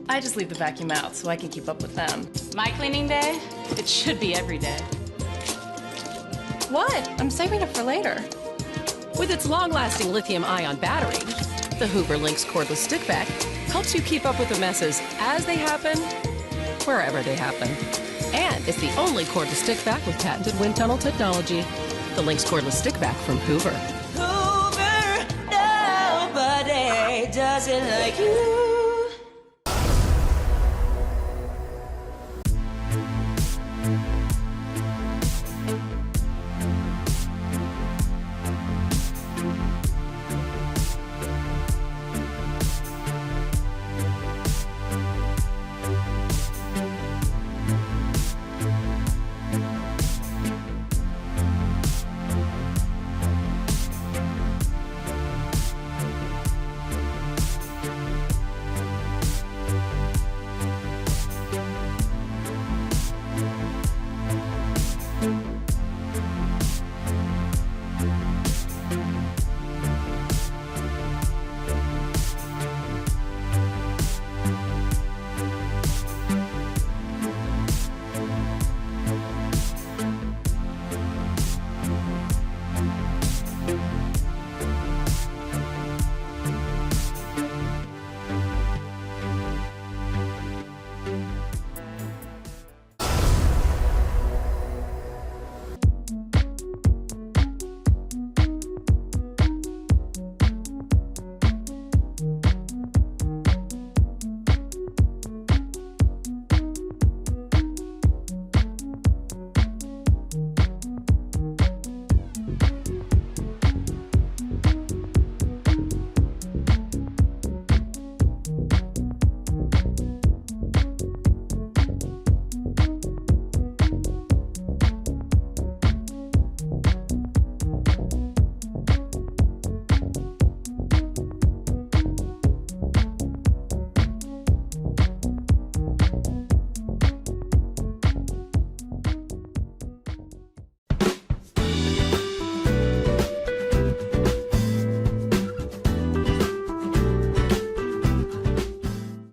I just leave the vacuum out so I can keep up with them. My cleaning day? It should be every day. What? I'm saving it for later. With its long-lasting lithium-ion battery, the Hoover Linx Cordless Stick Vac helps you keep up with the messes as they happen, wherever they happen. And it's the only cordless stick vac with patented wind tunnel technology. The Linx Cordless Stick Vac from Hoover. Hoover, nobody does it like you.